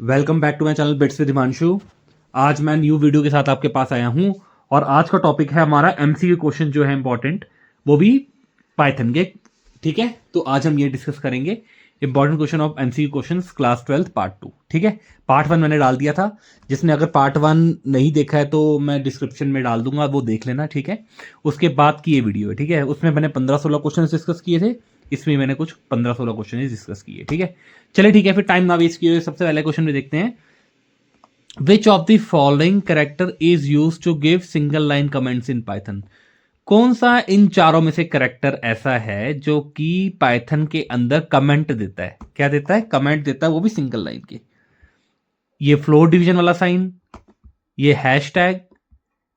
Welcome back to my channel bits with Himanshu. आज मैं new video के साथ आपके पास आया हूं और आज का टॉपिक है हमारा एमसीक्यू क्वेश्चन जो है इंपॉर्टेंट, वो भी पाइथन के। ठीक है, तो आज हम ये डिस्कस करेंगे important question of MCQ questions class 12 part 2। ठीक है, पार्ट 1 मैंने डाल दिया था, जिसने अगर पार्ट 1 नहीं देखा है तो मैं डिस्क्रिप्शन में डाल दूंगा, वो देख लेना। ठीक है, उसके बाद की ये वीडियो है। ठीक है, उसमें मैंने 15-16 क्वेश्चन डिस्कस किए थे, इसमें मैंने कुछ 15-16 क्वेश्चन डिस्कस किए। ठीक है, चलिए ठीक है, फिर टाइम ना वेस्ट किए हुए सबसे पहले क्वेश्चन में देखते हैं। Which of the following character is use to give single line comments in Python? कौन सा इन चारों में से करेक्टर ऐसा है जो कि पाइथन के अंदर कमेंट देता है? क्या देता है? कमेंट देता है, वो भी सिंगल लाइन के। ये फ्लोट डिवीजन वाला साइन, ये हैश टैग,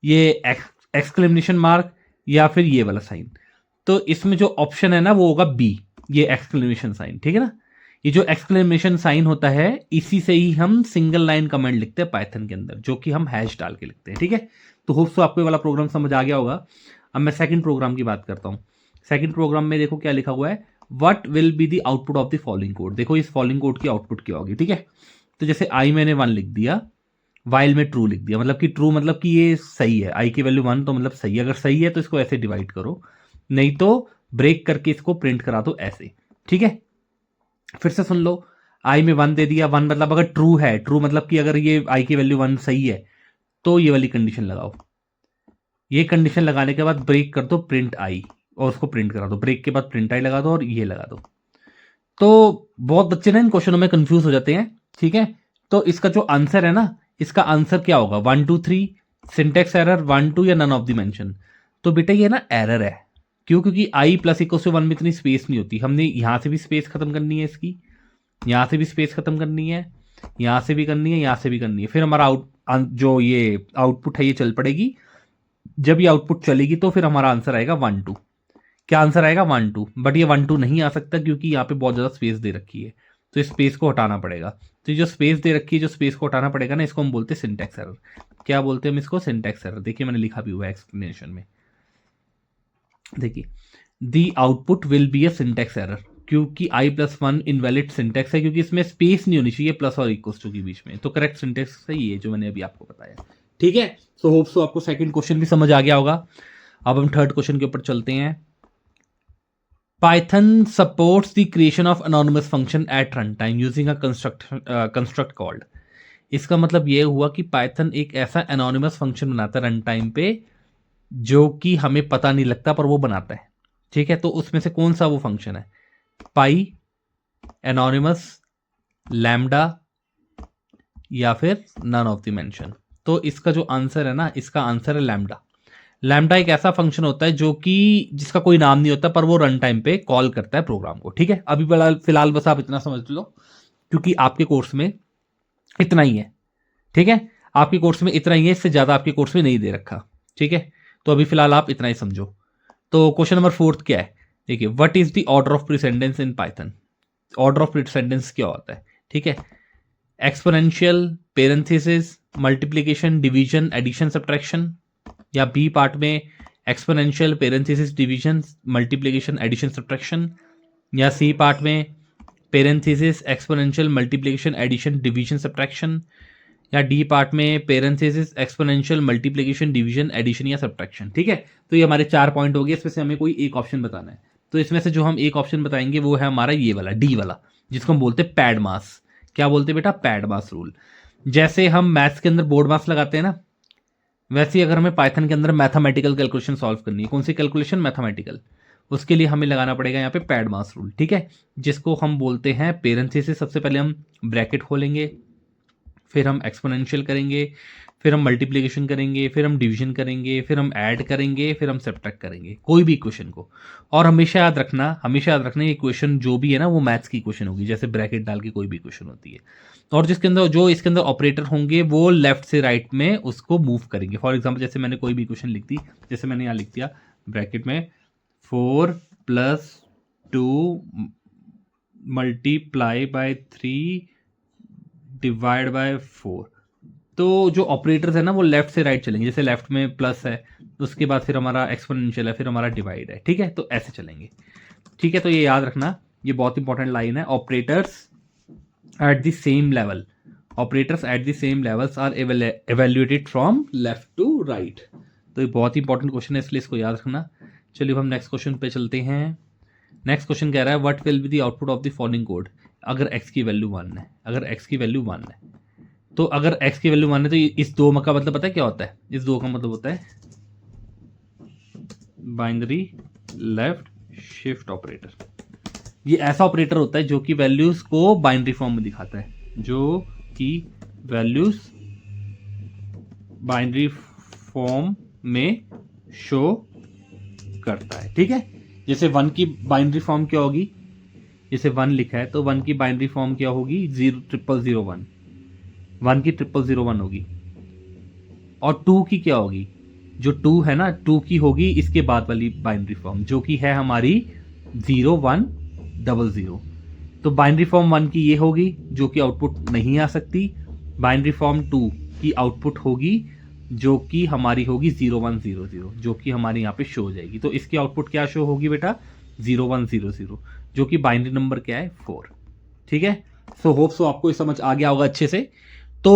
ये एक्सक्लेमेशन मार्क, या फिर ये वाला साइन। तो इसमें जो ऑप्शन है ना वो होगा बी, ये एक्सक्लेमेशन साइन। ठीक है ना, ये जो एक्सक्लेमेशन साइन होता है इसी से ही हम सिंगल लाइन कमेंट लिखते हैं पाइथन के अंदर, जो कि हम हैश डाल के लिखते हैं। ठीक है, तो होप सो आपको ये वाला प्रोग्राम समझ आ गया होगा। अब मैं सेकंड प्रोग्राम की बात करता हूं। सेकंड प्रोग्राम में देखो क्या लिखा हुआ है, what will be the output of the following code. देखो इस फॉलोइंग कोड की आउटपुट क्या होगी। ठीक है, तो जैसे आई मैंने 1 लिख दिया, वाइल में ट्रू लिख दिया, मतलब कि ट्रू मतलब कि ये सही है, आई की वैल्यू 1 तो मतलब सही है। अगर सही है तो इसको ऐसे डिवाइड करो, नहीं तो ब्रेक करके इसको प्रिंट करा दो ऐसे। ठीक है, फिर से सुन लो, आई में 1 दे दिया, 1 मतलब अगर ट्रू है, ट्रू मतलब कि अगर ये आई की वैल्यू 1 सही है तो ये वाली कंडीशन लगाओ। ये कंडीशन लगाने के बाद ब्रेक कर दो प्रिंट आई और उसको प्रिंट करा दो, ब्रेक के बाद प्रिंट आई लगा दो और ये लगा दो। तो बहुत बच्चे ना इन क्वेश्चनों में कंफ्यूज हो जाते हैं। ठीक है, तो इसका जो आंसर है ना, इसका आंसर क्या होगा? 1 2 3 सिंटेक्स एरर, 1 2 या नन ऑफ द मेंशन। तो बेटा ये ना एरर है। क्यों? क्योंकि आई प्लस इक्वल टू 1 में इतनी स्पेस नहीं होती। हमने यहां से भी स्पेस खत्म करनी है इसकी, यहां से भी स्पेस खत्म करनी है, यहां से भी करनी है, यहां से भी करनी है। फिर हमारा जो ये आउटपुट है ये चल पड़ेगी। जब ये आउटपुट चलेगी तो फिर हमारा आंसर आएगा 1 2। क्या आंसर आएगा? 1 2। बट ये 1 2 नहीं आ सकता क्योंकि यहाँ पे बहुत ज्यादा स्पेस दे रखी है, तो इस स्पेस को हटाना पड़ेगा। तो ये जो स्पेस दे रखी है, जो स्पेस को हटाना पड़ेगा ना, इसको हम बोलते हैं सिंटैक्स एरर। क्या बोलते हैं हम इसको? Syntax error. देखिए मैंने लिखा भी हुआ है एक्सप्लेनेशन में, देखिए दी output will be a syntax error, क्योंकि आई प्लस 1 इनवैलिड सिंटैक्स है, क्योंकि इसमें स्पेस नहीं होनी चाहिए प्लस और इक्वल्स टू के बीच में। तो करेक्ट सिंटैक्स सही है जो मैंने अभी आपको बताया। ठीक है, सो होप सो आपको सेकंड क्वेश्चन भी समझ आ गया होगा। अब हम थर्ड क्वेश्चन के ऊपर चलते हैं। Python supports the creation of anonymous function at runtime using a construct called। इसका मतलब ये हुआ कि पाइथन एक ऐसा एनोनिमस फंक्शन बनाता है रन टाइम पे जो कि हमें पता नहीं लगता, पर वो बनाता है। ठीक है, तो उसमें से कौन सा वो फंक्शन है? पाई, एनोनिमस, लैम्डा, या फिर नन ऑफ द मेंशन। तो इसका जो आंसर है ना, इसका आंसर है लैम्डा। लैम्डा एक ऐसा फंक्शन होता है जो कि जिसका कोई नाम नहीं होता, पर वो रन टाइम पे कॉल करता है प्रोग्राम को। ठीक है, अभी फिलहाल बस आप इतना समझ लो, क्योंकि आपके कोर्स में इतना ही है। ठीक है, आपके कोर्स में इतना ही है, इससे ज्यादा आपके कोर्स में नहीं दे रखा। ठीक है, तो अभी फिलहाल आप इतना ही समझो। तो क्वेश्चन नंबर 4 क्या है? देखिए, what is the order of precedence in Python? Order of precedence क्या होता है? ठीक है, exponential, parenthesis, multiplication, division, addition, subtraction. या बी पार्ट में exponential, parenthesis, division, multiplication, addition, subtraction. या सी पार्ट में parenthesis, exponential, multiplication, addition, division, subtraction. या डी पार्ट में parenthesis, exponential, multiplication, division, addition या सब्ट्रैक्शन। ठीक है, तो ये हमारे 4 पॉइंट हो गए, इसमें से हमें कोई एक ऑप्शन बताना है। तो इसमें से जो हम एक ऑप्शन बताएंगे वो है हमारा ये वाला, डी वाला, जिसको हम बोलते हैं पैड मास। क्या बोलते हैं बेटा? पैड मास रूल। जैसे हम मैथ्स के अंदर बोर्ड मास लगाते हैं ना, वैसे ही अगर हमें पाइथन के अंदर मैथमेटिकल कैलकुलेशन सॉल्व करनी है, कौन सी कैलकुलेशन? मैथमेटिकल। उसके लिए हमें लगाना पड़ेगा यहाँ पे पैड मास रूल। ठीक है, जिसको हम बोलते हैं पेरेंथेसिस। सबसे पहले हम ब्रैकेट खोलेंगे, फिर हम एक्सपोनेंशियल करेंगे, फिर हम मल्टीप्लिकेशन करेंगे, फिर हम डिवीजन करेंगे, फिर हम ऐड करेंगे, फिर हम सब्ट्रैक्ट करेंगे कोई भी इक्वेशन को। और हमेशा याद रखना ये इक्वेशन जो भी है ना वो मैथ्स की इक्वेशन होगी, जैसे ब्रैकेट डाल के कोई भी इक्वेशन होती है। और जिसके अंदर जो इसके अंदर ऑपरेटर होंगे वो लेफ्ट से राइट में उसको मूव करेंगे। फॉर एग्जाम्पल जैसे मैंने कोई भी इक्वेशन लिख दी, जैसे मैंने यहाँ लिख दिया ब्रैकेट में 4 + 2 मल्टीप्लाई बाय 3 डिवाइड बाय 4। तो जो ऑपरेटर्स है ना वो लेफ्ट से राइट चलेंगे। जैसे लेफ्ट में प्लस है, उसके बाद फिर हमारा एक्सपोनेंशियल है, फिर हमारा डिवाइड है। ठीक है, तो ऐसे चलेंगे। ठीक है, तो ये याद रखना, ये बहुत इंपॉर्टेंट लाइन है। Operators at the same level operators at the same levels are evaluated from left to right. तो ये बहुत ही इंपॉर्टेंट क्वेश्चन है, इसलिए इसको याद रखना। चलिए हम नेक्स्ट क्वेश्चन पे चलते हैं। नेक्स्ट क्वेश्चन कह रहा है what will be the output of the following code अगर x की वैल्यू 1 है। अगर x की वैल्यू 1 है तो अगर x की वैल्यू 1 है तो इस दो का मतलब पता है क्या होता है? इस दो का मतलब होता है बाइनरी लेफ्ट शिफ्ट ऑपरेटर। ये ऐसा ऑपरेटर होता है जो कि वैल्यूज को बाइनरी फॉर्म में दिखाता है, जो कि वैल्यूज बाइनरी फॉर्म में शो करता है। ठीक है, जैसे 1 की बाइनरी फॉर्म क्या होगी? जैसे 1 लिखा है तो 1 की बाइनरी फॉर्म क्या होगी? 00001। 1 की 0001 होगी। और 2 की क्या होगी? जो 2 है ना, 2 की होगी इसके बाद वाली बाइनरी फॉर्म जो कि है हमारी 0100। तो बाइनरी फॉर्म 1 की ये होगी जो कि आउटपुट नहीं आ सकती। बाइनरी फॉर्म 2 की आउटपुट होगी जो कि हमारी होगी 0100, जो कि हमारे यहाँ पे शो हो जाएगी। तो इसकी आउटपुट क्या शो होगी बेटा? 0100, जो कि बाइनरी नंबर क्या है? 4। ठीक है, सो होप सो आपको ये समझ आ गया होगा अच्छे से। तो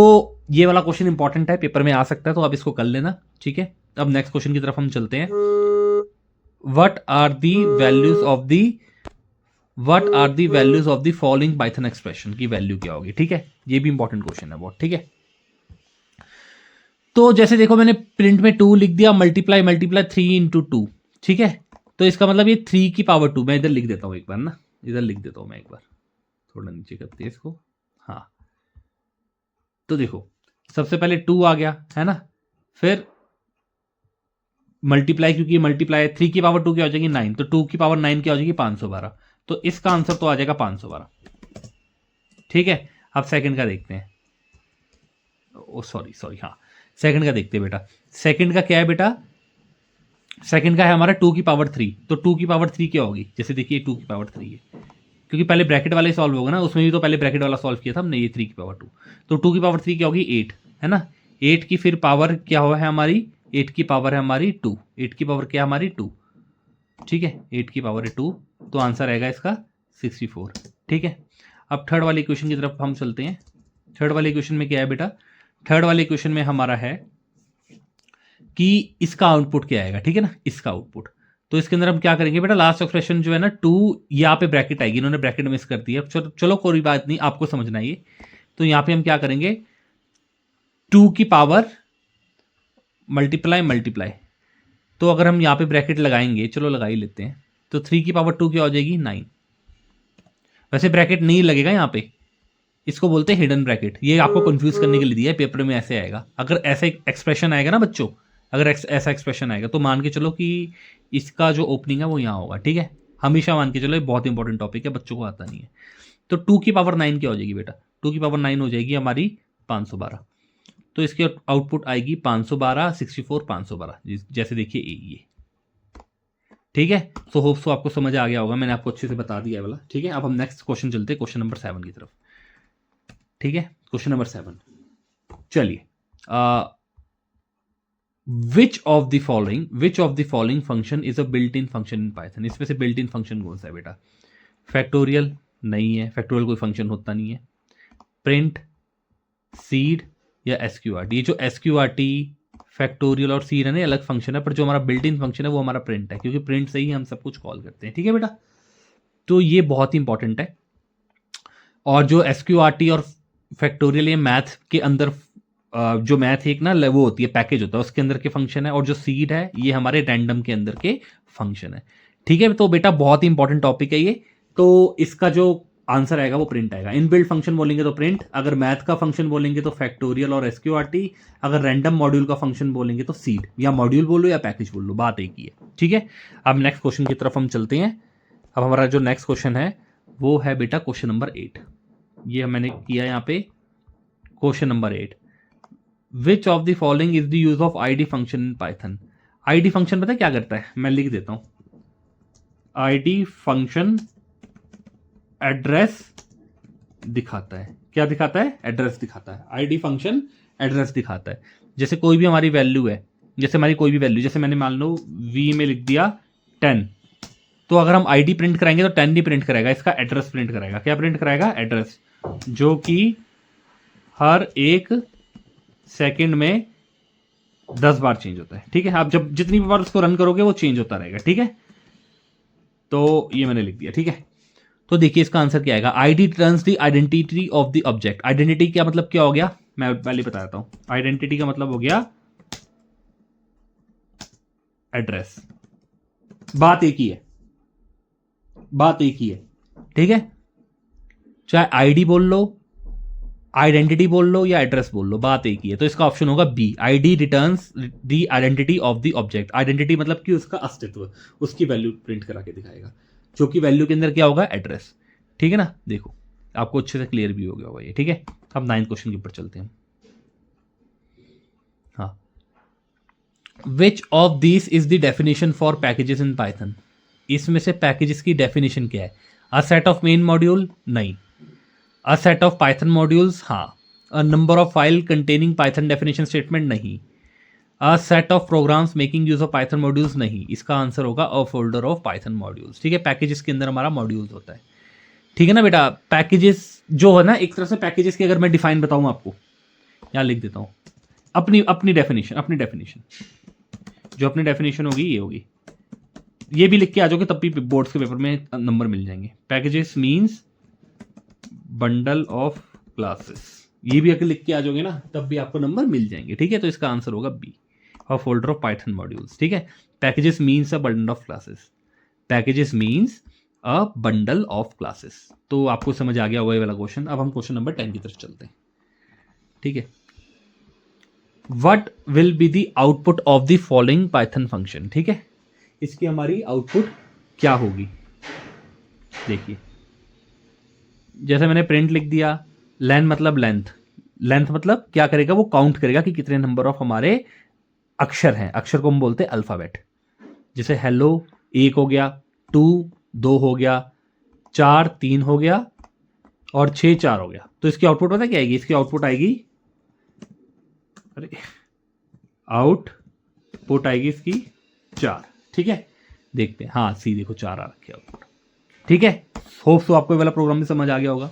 ये वाला क्वेश्चन इंपॉर्टेंट है, पेपर में आ सकता है, तो आप इसको कर लेना। ठीक है, अब नेक्स्ट क्वेश्चन की तरफ हम चलते हैं। What are the values of the following Python expression की वैल्यू क्या होगी? ठीक है, ये भी इंपॉर्टेंट क्वेश्चन है बहुत। ठीक है, तो जैसे देखो मैंने प्रिंट में 2 लिख दिया, मल्टीप्लाई 3 इंटू 2। ठीक है, तो इसका मतलब ये 3 की पावर 2। मैं इधर लिख देता हूं एक बार ना, इधर लिख देता हूं मैं एक बार, थोड़ा नीचे करते हैं इसको। हाँ, तो देखो सबसे पहले 2 आ गया है ना, फिर मल्टीप्लाई, क्योंकि मल्टीप्लाई 3 की पावर 2 क्या हो जाएगी? 9। तो 2 की पावर 9 क्या हो जाएगी? 512। तो इसका आंसर तो आ जाएगा 512। ठीक है, अब सेकंड का देखते हैं। ओ सॉरी, हाँ सेकंड का देखते हैं बेटा। सेकंड का क्या है बेटा? सेकंड का है हमारा 2 की पावर 3। तो 2 की पावर 3 क्या होगी? जैसे देखिए 2 की पावर 3 है, क्योंकि पहले ब्रैकेट वाले सॉल्व होगा ना, उसमें भी तो पहले ब्रैकेट वाला सॉल्व किया था हमने, ये 3 की पावर 2। तो 2 की पावर 3 क्या होगी? 8 है ना। 8 की फिर पावर क्या हुआ है हमारी? 8 की पावर है हमारी 2। 8 की पावर क्या हमारी? 2। ठीक है, 8 की पावर है 2, तो आंसर आएगा इसका 64। ठीक है, अब थर्ड वाले इक्वेशन की तरफ हम चलते हैं। थर्ड वाले इक्वेशन में क्या है बेटा? थर्ड वाले इक्वेशन में हमारा है कि इसका आउटपुट क्या आएगा। ठीक है ना, इसका आउटपुट। तो इसके अंदर हम क्या करेंगे बेटा? लास्ट एक्सप्रेशन जो है ना 2, यहाँ पे ब्रैकेट आएगी, इन्होंने ब्रैकेट मिस कर दिया। चलो कोई बात नहीं, आपको समझना ये। तो यहाँ पे हम क्या करेंगे? 2 की पावर मल्टीप्लाई। तो अगर हम यहाँ पे ब्रैकेट लगाएंगे, चलो लगा ही लेते हैं, तो 3 की पावर 2 क्या हो जाएगी? 9। वैसे ब्रैकेट नहीं लगेगा यहाँ पे, इसको बोलते हैं हिडन ब्रैकेट। ये आपको कंफ्यूज करने के लिए दिया है, पेपर में ऐसे आएगा। अगर ऐसे एक्सप्रेशन आएगा ना बच्चों, अगर ऐसा एक्सप्रेशन आएगा तो मान के चलो कि इसका जो ओपनिंग है वो यहाँ होगा। ठीक है, हमेशा मान के चलो, ये बहुत इंपॉर्टेंट टॉपिक है, बच्चों को आता नहीं है। तो 2 की पावर 9 क्या हो जाएगी बेटा? 2 की पावर 9 हो जाएगी हमारी 512। तो इसकी आउटपुट आएगी 512, 64, 512, जैसे देखिए ये। ठीक है, सो होप सो आपको समझ आ गया होगा, मैंने आपको अच्छे से बता दिया है वाला। ठीक है, अब हम नेक्स्ट क्वेश्चन चलते हैं, क्वेश्चन नंबर 7 की तरफ। ठीक है, क्वेश्चन नंबर 7, चलिए। विच of the following function is a built in function in Python? इसमें से बिल्ट इन फंक्शन कौन सा है बेटा? फैक्टोरियल नहीं है, फैक्टोरियल कोई फंक्शन होता नहीं है। प्रिंट, सीड या एसक्यूआरटी? ये जो एसक्यूआरटी, फैक्टोरियल और सीड है ना, अलग फंक्शन है, पर जो हमारा बिल्ट इन फंक्शन है वो हमारा प्रिंट है, क्योंकि प्रिंट से ही हम सब कुछ कॉल करते हैं। ठीक है बेटा, तो ये बहुत ही इंपॉर्टेंट है। और जो एसक्यूआरटी और फैक्टोरियल, ये मैथ के अंदर जो मैथ एक ना वो होती है, पैकेज होता है, उसके अंदर के फंक्शन है। और जो सीड है ये हमारे रैंडम के अंदर के फंक्शन है। ठीक है, तो बेटा बहुत ही इंपॉर्टेंट टॉपिक है ये। तो इसका जो आंसर आएगा वो प्रिंट आएगा। इनबिल्ट फंक्शन बोलेंगे तो प्रिंट, अगर मैथ का फंक्शन बोलेंगे तो फैक्टोरियल और एसक्यूआरटी, अगर रैंडम मॉड्यूल का फंक्शन बोलेंगे तो सीड। या मॉड्यूल बोलो या पैकेज बोल लो, बात एक ही है। ठीक है, अब नेक्स्ट क्वेश्चन की तरफ हम चलते हैं। अब हमारा जो नेक्स्ट क्वेश्चन है वो है बेटा क्वेश्चन नंबर 8। ये मैंने किया यहाँ पे question number 8। Which of the following is the use of ID function in Python? ID function पता है क्या करता है? मैं लिख देता हूं। आईडी फंक्शन एड्रेस दिखाता है। क्या दिखाता है? एड्रेस दिखाता है। आईडी फंक्शन एड्रेस दिखाता है। जैसे कोई भी हमारी वैल्यू है, जैसे हमारी कोई भी वैल्यू, जैसे मैंने मान लो v में लिख दिया 10, तो अगर हम आईडी प्रिंट कराएंगे तो 10 नहीं प्रिंट करेगा, इसका एड्रेस प्रिंट करेगा। क्या प्रिंट कराएगा? एड्रेस, जो कि हर 1 सेकंड में 10 बार चेंज होता है। ठीक है, आप जब जितनी बार उसको रन करोगे वो चेंज होता रहेगा। ठीक है, तो ये मैंने लिख दिया। ठीक है, तो देखिए इसका आंसर क्या आएगा। ID returns the identity of the object. Identity क्या मतलब क्या हो गया, मैं पहले बता देता हूं। आइडेंटिटी का मतलब हो गया एड्रेस। बात एक ही है, बात एक ही है। ठीक है, चाहे आईडी बोल लो, आइडेंटिटी बोल लो या एड्रेस बोल लो, बात एक ही है। तो इसका ऑप्शन होगा B, ID returns the identity of the object. Identity मतलब कि उसका अस्तित्व, उसकी वैल्यू प्रिंट करा के दिखाएगा, जो कि वैल्यू के अंदर क्या होगा, एड्रेस। ठीक है ना, देखो आपको अच्छे से क्लियर भी हो गया होगा ये। ठीक है, अब 9th क्वेश्चन के ऊपर चलते हैं। हाँ, which of this is the definition for packages in Python. इसमें से पैकेजेस की डेफिनेशन क्या है। A set of main module, नहीं। A set of Python modules, हाँ। A number of file containing Python definition statement, नहीं। A set of programs making use of Python modules, नहीं। इसका आंसर होगा a folder of Python modules. ठीक है, packages के अंदर हमारा मॉड्यूल्स होता है। ठीक है ना बेटा, पैकेजेस जो है ना, एक तरह से पैकेजेस की अगर मैं डिफाइन बताऊं आपको, यहां लिख देता हूं अपनी अपनी डेफिनेशन जो अपनी डेफिनेशन होगी ये होगी। ये भी लिख के आ जाओगे तब भी बोर्ड्स के पेपर में नंबर मिल जाएंगे। Packages means bundle of classes, ये भी अगर लिख के आ जाओगे ना तब भी आपको नंबर मिल जाएंगे। ठीक है, तो इसका आंसर होगा B, a folder of Python modules. ठीक है, packages means a bundle of classes, packages means a bundle of classes. तो आपको समझ आ गया होगा ये वाला क्वेश्चन। अब हम क्वेश्चन नंबर 10 की तरफ चलते हैं। ठीक है, what will be the output of the following Python function. ठीक है, इसकी हमारी आउटपुट क्या होगी, देखिए जैसे मैंने प्रिंट लिख दिया, लेंथ मतलब लेंथ मतलब क्या करेगा, वो काउंट करेगा कि कितने नंबर ऑफ हमारे अक्षर हैं। अक्षर को हम बोलते हैं अल्फाबेट। जैसे हेलो 1 हो गया, 2 2 हो गया, 4 3 हो गया और 6 4 हो गया। तो इसकी आउटपुट पता क्या आएगी, इसकी आउटपुट आएगी, अरे आउटपुट आएगी इसकी 4। ठीक है, देखते हैं। हाँ सी देखो 4 आ रखी है आउटपुट। ठीक है, होप सो आपको ये वाला प्रोग्राम भी समझ आ गया होगा।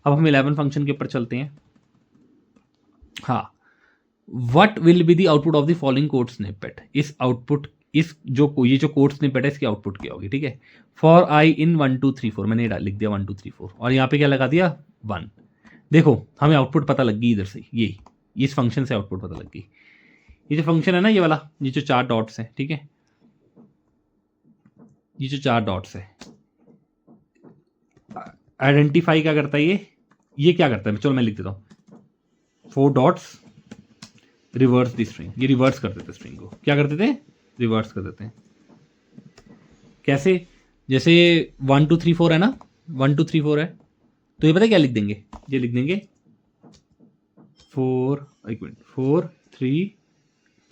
अब हम 11 फंक्शन के ऊपर चलते हैं। हाँ, what will be the output of the following code snippet. इस आउटपुट, इस जो ये जो कोड स्निपेट है इसकी आउटपुट क्या होगी। ठीक है, फॉर आई इन 1 2 3 4, मैंने लिख दिया 1 2 3 4 और यहाँ पे क्या लगा दिया 1। देखो हमें आउटपुट पता लग गई इधर से, ये इस फंक्शन से आउटपुट पता लग गई। ये जो फंक्शन है ना, ये वाला, ये जो 4 डॉट्स है, ठीक है, ये जो 4 डॉट्स है, आइडेंटिफाई क्या करता है, ये क्या करता है, चलो मैं लिख देता हूं 4 डॉट्स रिवर्स द स्ट्रिंग। ये रिवर्स कर देते स्ट्रिंग को, क्या कर देते हैं, रिवर्स कर देते हैं। कैसे, जैसे 1 2 3 4 है ना, 1 2 3 4 है, तो ये पता है क्या लिख देंगे, ये लिख देंगे 4 3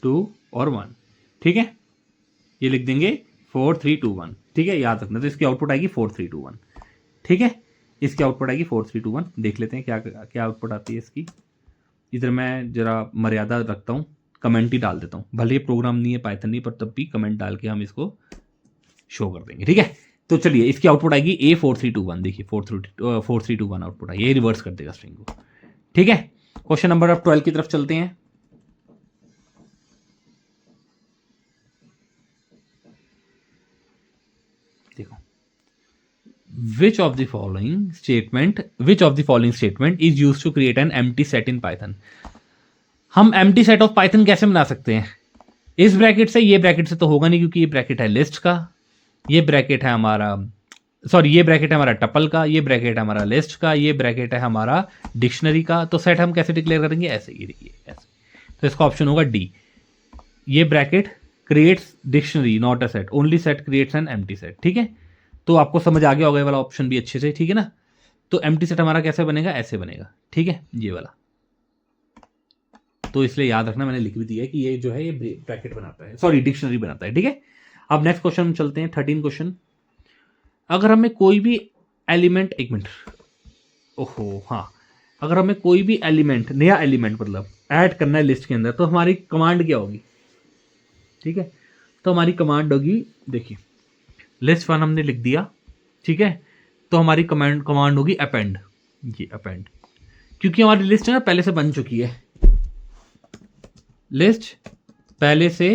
2 और 1। ठीक है, ये लिख देंगे 4 3 2 1। ठीक है, याद रखना। तो इसकी आउटपुट आएगी 4 3 2 1। ठीक है, इसकी आउटपुट आएगी 4 3 2 1। देख लेते हैं क्या क्या आउटपुट आती है इसकी। इधर मैं जरा मर्यादा रखता हूँ, कमेंट ही डाल देता हूँ, भले ये प्रोग्राम नहीं है पाइथन नहीं, पर तब भी कमेंट डाल के हम इसको शो कर देंगे। ठीक है, तो चलिए इसकी आउटपुट आएगी A 4 3 2 1। देखिए 4 3 2 1 आउटपुट आएगी, ये रिवर्स कर देगा स्ट्रिंग को। ठीक है, क्वेश्चन नंबर अब 12 की तरफ चलते हैं। देखो, which of the following statement is used to create an empty set in Python। हम empty set of Python कैसे बना सकते हैं, इस ब्रैकेट से, ये ब्रैकेट से तो होगा नहीं क्योंकि ये ब्रैकेट है लिस्ट का, ये ब्रैकेट है हमारा, सॉरी ये ब्रैकेट है हमारा टपल का, ये ब्रैकेट है हमारा लिस्ट का, ये ब्रैकेट है हमारा डिक्शनरी का। तो सेट हम कैसे डिक्लेयर करेंगे, ऐसे, ये देखिए ऐसे। तो इसका ऑप्शन होगा डी, ये bracket creates dictionary not a set, only set creates an empty set. ठीक है, तो आपको समझ आ गया होगा ये वाला ऑप्शन भी अच्छे से। ठीक है ना, तो एम्प्टी सेट हमारा कैसे बनेगा, ऐसे बनेगा। ठीक है, ये वाला, तो इसलिए याद रखना, मैंने लिख भी दिया है कि ये जो है ये ब्रैकेट बनाता है, सॉरी डिक्शनरी बनाता है। ठीक है, अब नेक्स्ट क्वेश्चन हम चलते हैं, 13 क्वेश्चन। अगर हमें कोई भी एलिमेंट, एक मिनट, ओहो हाँ, अगर हमें कोई भी एलिमेंट, नया एलिमेंट मतलब ऐड करना है लिस्ट के अंदर, तो हमारी कमांड क्या होगी। ठीक है, तो हमारी कमांड होगी, देखिए लिस्ट 1 हमने लिख दिया। ठीक है, तो हमारी कमांड होगी अपेंड, ये अपेंड। क्योंकि हमारी लिस्ट है ना पहले से बन चुकी है, लिस्ट पहले से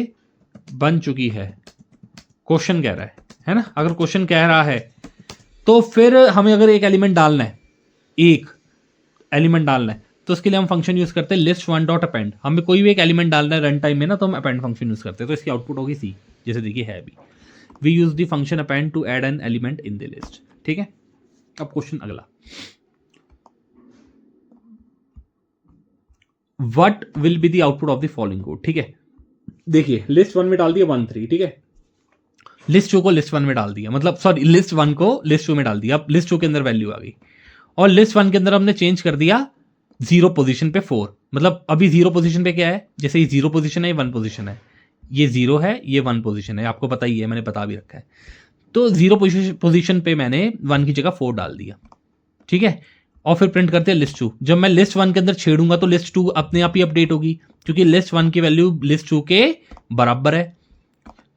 बन चुकी है, क्वेश्चन कह रहा है ना। अगर क्वेश्चन कह रहा है तो फिर हमें अगर एक एलिमेंट डालना है, एक एलिमेंट डालना है, तो उसके लिए हम फंक्शन यूज करते हैं लिस्ट वन डॉट अपेंड। हमें कोई भी एक एलिमेंट डालना है रन टाइम में ना, तो हम अपेंड फंक्शन यूज करते हैं, तो इसकी आउटपुट होगी सी, जैसे देखिए है अभी, we use the function append to add an element in the list. ठीक है, अब क्वेश्चन अगला, what will be the output of the following code. ठीक है, देखिए लिस्ट वन में डाल दिया 1 3, ठीक है, लिस्ट टू को लिस्ट वन में डाल दिया, मतलब सॉरी लिस्ट वन को लिस्ट टू में डाल दिया, अब लिस्ट टू के अंदर वैल्यू आ गई, और लिस्ट वन के अंदर हमने चेंज कर दिया 0 पोजीशन पे 4, मतलब अभी 0 पोजीशन पे क्या है, जैसे ये 0 पोजीशन है, ये 1 पोजीशन है, ये 0 है, ये 1 पोजीशन है, आपको पता ही है, मैंने बता भी रखा है। तो 0 पोजीशन पे मैंने 1 की जगह 4 डाल दिया, ठीक है, और फिर प्रिंट करते हैं लिस्ट टू। जब मैं लिस्ट 1 के अंदर छेड़ूंगा तो लिस्ट 2 अपने आप ही अपडेट होगी, क्योंकि लिस्ट 1 की वैल्यू लिस्ट 2 के बराबर है।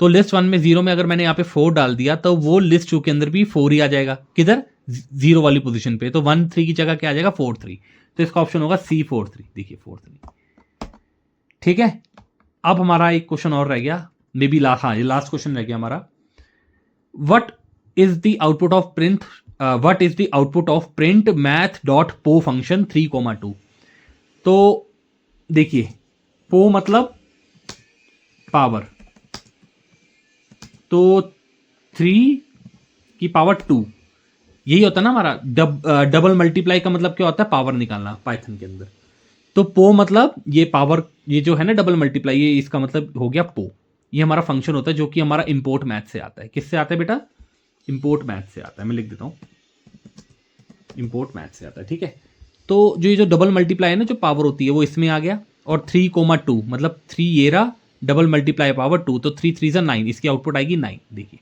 तो लिस्ट 1 में 0 में अगर मैंने यहाँ पे 4 डाल दिया तो वो लिस्ट 2 के अंदर भी 4 ही आ जाएगा, किधर 0 वाली पोजीशन पे, तो 1 3 की जगह क्या आ जाएगा 4 3, तो इसका ऑप्शन होगा C 4 3, देखिए 4 3। ठीक है, अब हमारा एक क्वेश्चन और रह गया, मे बी ये लास्ट क्वेश्चन रह गया हमारा, what is the output of print what is the output of print math dot पो फंक्शन 3,2। तो देखिए पो मतलब पावर, तो 3 की पावर 2, यही होता है ना हमारा डबल मल्टीप्लाई का मतलब क्या होता है, पावर निकालना पाइथन के अंदर। तो पो मतलब ये पावर, ये जो है ना डबल मल्टीप्लाई, ये इसका मतलब हो गया पो। ये हमारा फंक्शन होता है जो कि हमारा इंपोर्ट मैथ से आता है। किससे आता है बेटा, इंपोर्ट मैथ से आता है, मैं लिख देता हूं, इंपोर्ट मैथ से आता है। ठीक है, तो जो ये जो डबल मल्टीप्लाई है ना, जो पावर होती है वो इसमें आ गया, और 3,2 मतलब 3 ये रहा, डबल मल्टीप्लाई पावर 2, तो 3 3 9, इसकी आउटपुट आएगी 9, देखिए,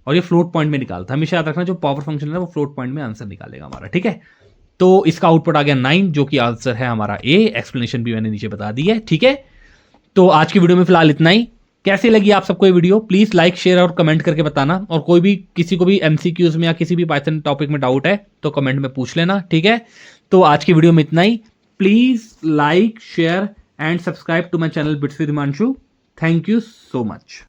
और ये फ्लोट पॉइंट में निकालता है। हमेशा याद रखना जो पावर फंक्शन है वो फ्लोट पॉइंट में आंसर निकालेगा हमारा। ठीक है, तो इसका आउटपुट आ गया 9, जो कि आंसर है हमारा ए। एक्सप्लेनेशन भी मैंने नीचे बता दी है। ठीक है, तो आज की वीडियो में फिलहाल इतना ही। कैसी लगी आप सबको ये वीडियो, प्लीज लाइक शेयर और कमेंट करके बताना, और कोई भी किसी को भी एमसीक्यूज में या किसी भी पाइथन टॉपिक में डाउट है तो कमेंट में पूछ लेना। ठीक है, तो आज की वीडियो में इतना ही। Please like share and subscribe to my channel bits with Himanshu. Thank you so much.